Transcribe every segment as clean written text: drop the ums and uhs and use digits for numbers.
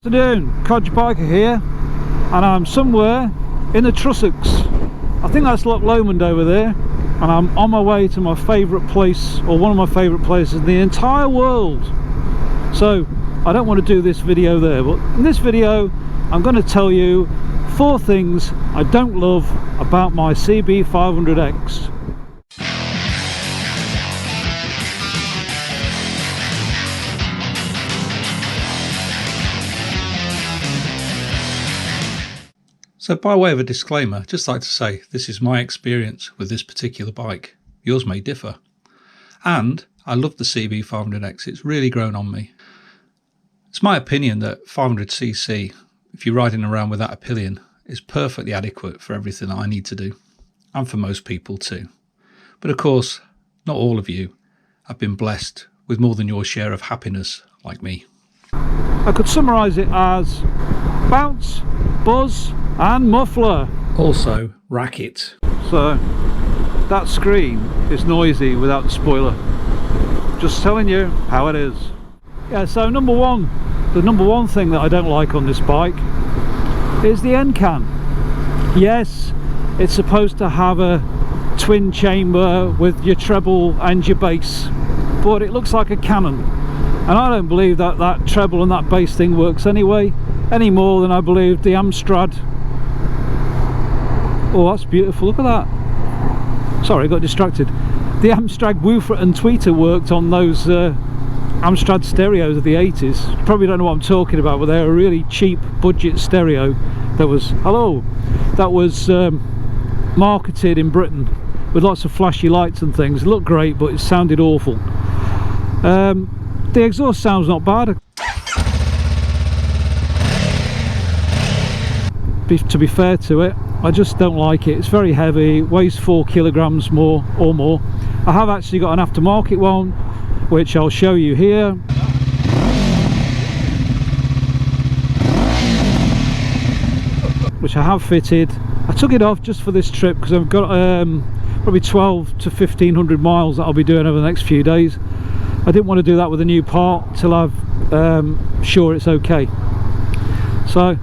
Good afternoon, Codger Biker here, and I'm somewhere in the Trossachs. I think that's Loch Lomond over there, and I'm on my way to my favourite place, or one of my favourite places in the entire world. So I don't want to do this video there, but in this video I'm going to tell you 4 things I don't love about my CB500X. So by way of a disclaimer, I'd just like to say this is my experience with this particular bike. Yours may differ. And I love the CB500X, it's really grown on me. It's my opinion that 500cc, if you're riding around with that a pillion, is perfectly adequate for everything that I need to do. And for most people too. But of course, not all of you have been blessed with more than your share of happiness like me. I could summarise it as bounce, buzz and muffler. Also, Racket. So that screen is noisy without the spoiler. Just telling you how it is. Yeah, so the number one thing that I don't like on this bike is the end can. Yes, it's supposed to have a twin chamber with your treble and your bass, but it looks like a cannon, and I don't believe that that treble and that bass thing works anyway, any more than I believe the Amstrad. Oh, that's beautiful, look at that. Sorry, I got distracted. The Amstrad woofer and tweeter worked on those Amstrad stereos of the 80s. You probably don't know what I'm talking about, but they're a really cheap budget stereo that was, marketed in Britain with lots of flashy lights and things. It looked great, but it sounded awful. The exhaust sounds not bad. To be fair to it, I just don't like it. It's very heavy, weighs 4 kilograms more or more. I have actually got an aftermarket one, which I'll show you here. Which I have fitted. I took it off just for this trip because I've got probably 12 to 1500 miles that I'll be doing over the next few days. I didn't want to do that with a new part till I've sure it's okay. So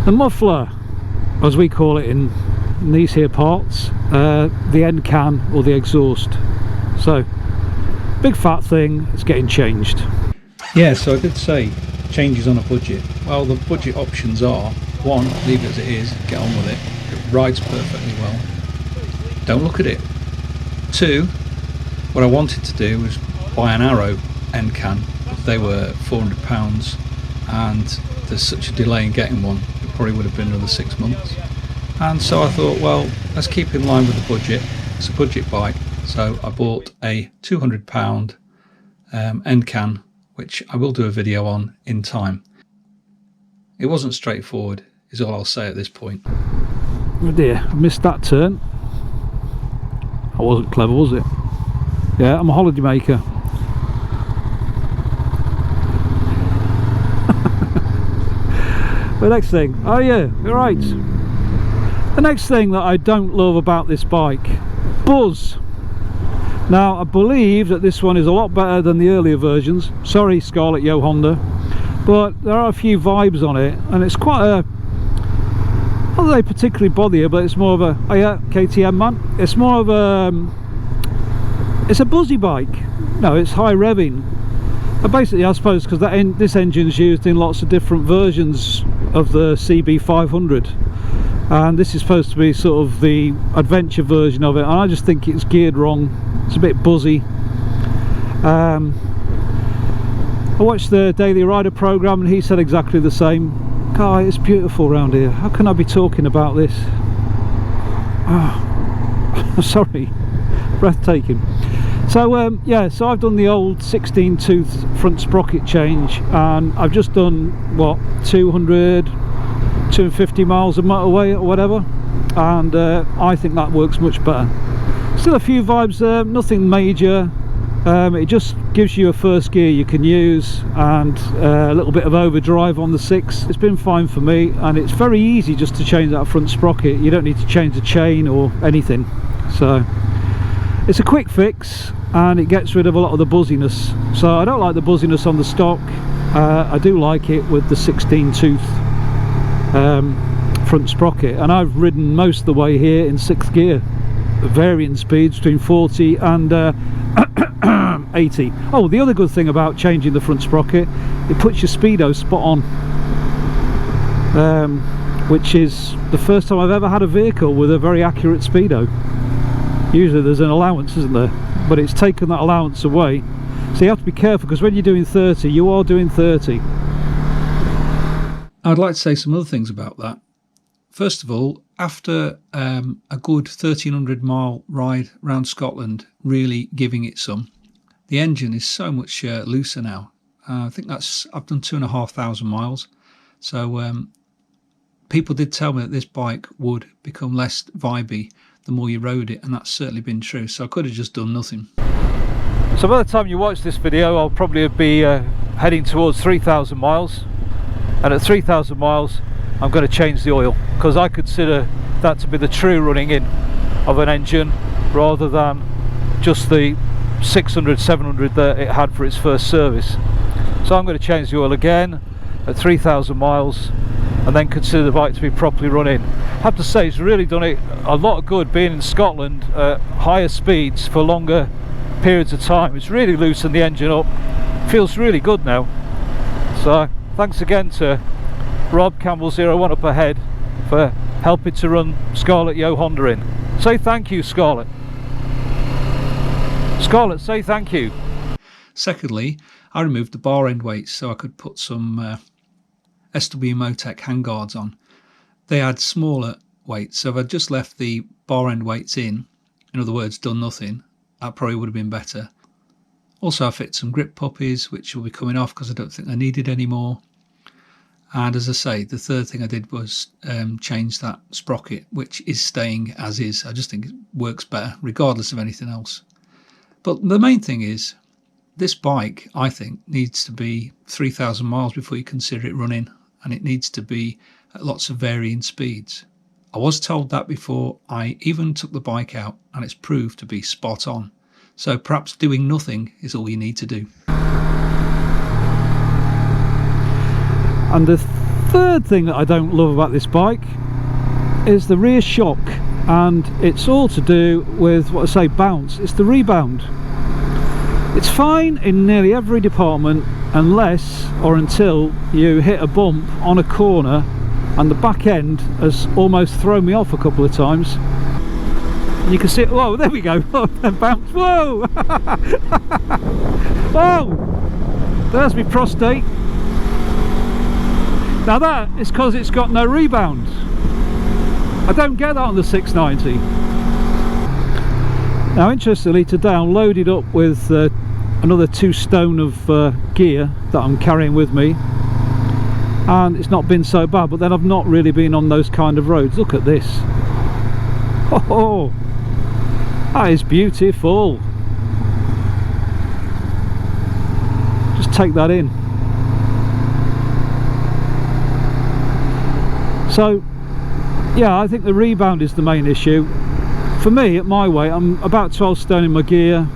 the muffler, as we call it in these here parts, the end can or the exhaust. So big fat thing, it's getting changed. Yeah, so I did say changes on a budget. Well, the budget options are: 1, leave it as it is, get on with it. It rides perfectly well. Don't look at it. 2, what I wanted to do was buy an Arrow end can. They were £400 and there's such a delay in getting one, it probably would have been another 6 months. And so I thought, well, let's keep in line with the budget. It's a budget bike, so I bought a £200 end can, which I will do a video on in time. It wasn't straightforward, is all I'll say at this point. Oh dear, I missed that turn. I wasn't clever, was it? Yeah, I'm a holiday maker. The next thing, oh yeah, you're right. The next thing that I don't love about this bike, buzz. Now I believe that this one is a lot better than the earlier versions. Sorry Scarlett Yo Honda, but there are a few vibes on it, and it's quite a, not that they particularly bother you, but it's more of a, oh yeah, KTM man, it's more of a, it's a buzzy bike. No, it's high revving. And basically I suppose because this engine's used in lots of different versions of the CB500, and this is supposed to be sort of the adventure version of it, and I just think it's geared wrong. It's a bit buzzy. I watched the Daily Rider program and he said exactly the same. God, it's beautiful around here. How can I be talking about this? Oh, sorry, breathtaking. So yeah, so I've done the old 16 tooth front sprocket change, and I've just done what, 250 miles of motorway or whatever, and I think that works much better. Still a few vibes there, nothing major. It just gives you a first gear you can use, and a little bit of overdrive on the 6. It's been fine for me, and it's very easy just to change that front sprocket. You don't need to change the chain or anything, so it's a quick fix and it gets rid of a lot of the buzziness. So I don't like the buzziness on the stock. I do like it with the 16 tooth front sprocket, and I've ridden most of the way here in 6th gear, varying speeds between 40 and 80. Oh, the other good thing about changing the front sprocket, it puts your speedo spot on, which is the first time I've ever had a vehicle with a very accurate speedo. Usually there's an allowance, isn't there? But it's taken that allowance away, so you have to be careful, because when you're doing 30, you are doing 30. I'd like to say some other things about that. First of all, after a good 1,300 mile ride around Scotland, really giving it some, the engine is so much looser now. I think I've done 2,500 miles. So people did tell me that this bike would become less vibey the more you rode it, and that's certainly been true. So I could have just done nothing. So by the time you watch this video, I'll probably be heading towards 3,000 miles. And at 3,000 miles, I'm going to change the oil, because I consider that to be the true running in of an engine, rather than just the 600, 700 that it had for its first service. So I'm going to change the oil again at 3,000 miles, and then consider the bike to be properly running. I have to say, it's really done it a lot of good being in Scotland at higher speeds for longer periods of time. It's really loosened the engine up, feels really good now. So thanks again to Rob Campbell01 up ahead for helping to run Scarlett Yo Honda in. Say thank you, Scarlett. Scarlett, say thank you. Secondly, I removed the bar end weights so I could put some SW Motec handguards on. They had smaller weights, so if I'd just left the bar end weights in other words, done nothing, that probably would have been better. Also, I fit some grip puppies, which will be coming off because I don't think I needed any more. And as I say, the third thing I did was change that sprocket, which is staying as is. I just think it works better, regardless of anything else. But the main thing is, this bike, I think, needs to be 3,000 miles before you consider it running, and it needs to be at lots of varying speeds. I was told that before I even took the bike out, and it's proved to be spot on. So perhaps doing nothing is all you need to do. And the third thing that I don't love about this bike is the rear shock, and it's all to do with what I say, bounce. It's the rebound. It's fine in nearly every department unless or until you hit a bump on a corner, and the back end has almost thrown me off a couple of times. You can see it. Whoa, there we go. Oh, bounce. Whoa. Whoa, there's my prostate. Now that is because it's got no rebound. I don't get that on the 690. Now interestingly, today I'm loaded up with another 2 stone of gear that I'm carrying with me, and it's not been so bad, but then I've not really been on those kind of roads. Look at this. Oh, that is beautiful. Just take that in. So yeah, I think the rebound is the main issue. For me, at my weight, I'm about 12 stone in my gear.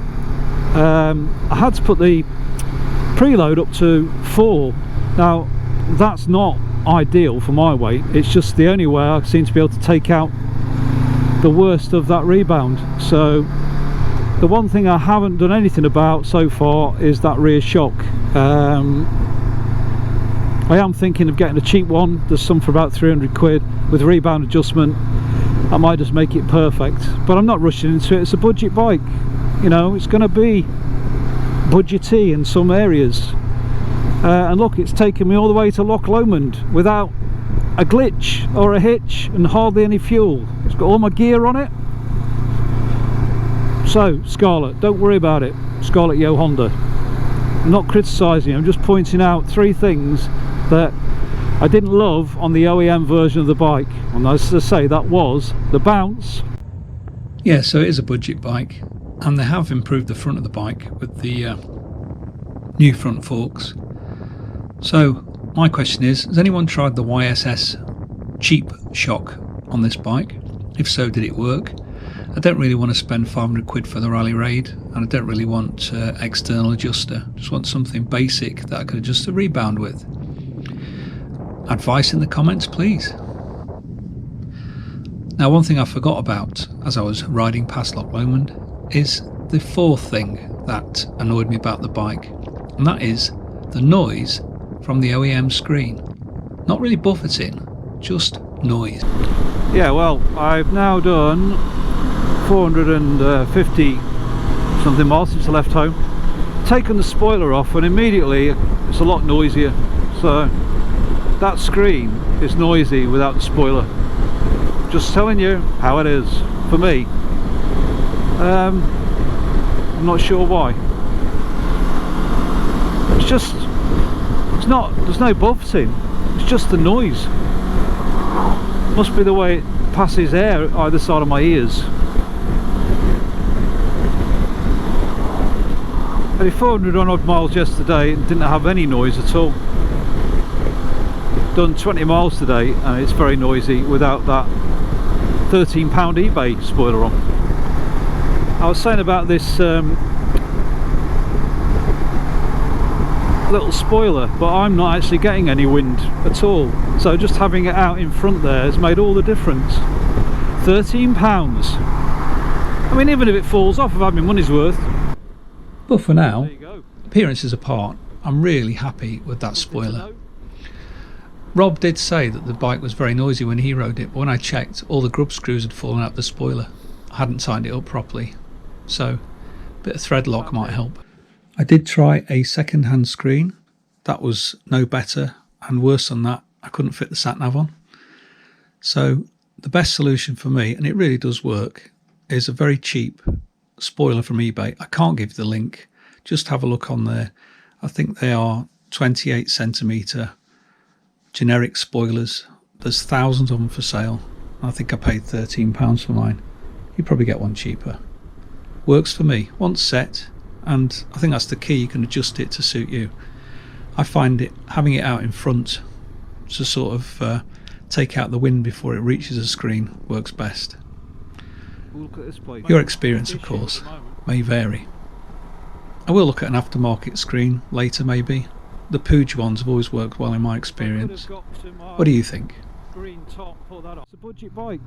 I had to put the preload up to 4. Now that's not ideal for my weight. It's just the only way I seem to be able to take out the worst of that rebound. So the one thing I haven't done anything about so far is that rear shock. I am thinking of getting a cheap one. There's some for about 300 quid with rebound adjustment. I might just make it perfect, but I'm not rushing into it. It's a budget bike, you know, it's going to be budgety in some areas. And look, it's taken me all the way to Loch Lomond without a glitch or a hitch and hardly any fuel. It's got all my gear on it. So Scarlett, don't worry about it. Scarlett Yo Honda. I'm not criticising, I'm just pointing out 3 things that I didn't love on the OEM version of the bike. And as I say, that was the bounce. Yeah, so it is a budget bike, and they have improved the front of the bike with the new front forks. So my question is, has anyone tried the YSS cheap shock on this bike? If so, did it work? I don't really want to spend 500 quid for the rally raid, and I don't really want external adjuster. Just want something basic that I could adjust the rebound with. Advice in the comments, please. Now, one thing I forgot about as I was riding past Loch Lomond is the fourth thing that annoyed me about the bike, and that is the noise from the OEM screen. Not really buffeting, just noise. Yeah, well, I've now done 450 something miles since I left home. Taken the spoiler off and immediately it's a lot noisier. So that screen is noisy without the spoiler. Just telling you how it is for me. I'm not sure why. It's just, it's not, there's no buffeting, it's just the noise. Must be the way it passes air either side of my ears. I did 400 odd miles yesterday and didn't have any noise at all. Done 20 miles today and it's very noisy without that £13 eBay spoiler on. I was saying about this little spoiler, but I'm not actually getting any wind at all, so just having it out in front there has made all the difference. £13. I mean, even if it falls off, I've had my money's worth. But for now, appearances apart, I'm really happy with that spoiler. Rob did say that the bike was very noisy when he rode it, but when I checked, all the grub screws had fallen out the spoiler. I hadn't tightened it up properly, so a bit of thread lock might help. I did try a second-hand screen. That was no better, and worse than that, I couldn't fit the sat-nav on. So the best solution for me, and it really does work, is a very cheap spoiler from eBay. I can't give the link, just have a look on there. I think they are 28 centimetre generic spoilers. There's thousands of them for sale. I think I paid £13 for mine. You probably get one cheaper. Works for me, once set, and I think that's the key, you can adjust it to suit you. I find it, having it out in front to sort of take out the wind before it reaches the screen, works best. Your experience, of course, may vary. I will look at an aftermarket screen later maybe. The Pooge ones have always worked well in my experience. What do you think? It's a budget bike,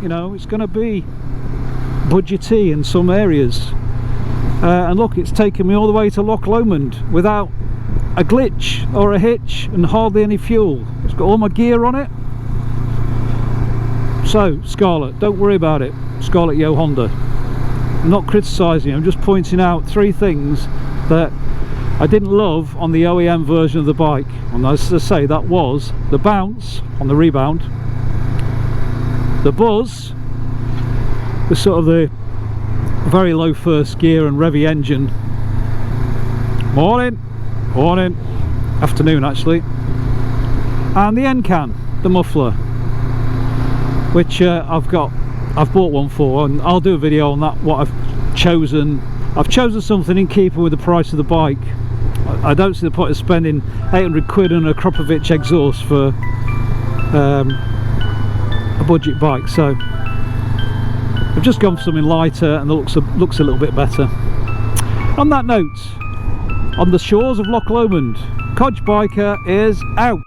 you know, it's going to be budgety in some areas. And look, it's taken me all the way to Loch Lomond without a glitch or a hitch and hardly any fuel. It's got all my gear on it. So, Scarlett, don't worry about it. Scarlett Yo Honda. I'm not criticising, I'm just pointing out three things that I didn't love on the OEM version of the bike. And as I say, that was the bounce on the rebound, the buzz, the sort of the very low first gear and revvy engine. Morning, afternoon actually. And the end can, the muffler, which I've bought one for, and I'll do a video on that, what I've chosen. I've chosen something in keeping with the price of the bike. I don't see the point of spending 800 quid on a Kropovich exhaust for a budget bike, so I've just gone for something lighter and that looks a little bit better. On that note, on the shores of Loch Lomond, Codger Biker is out.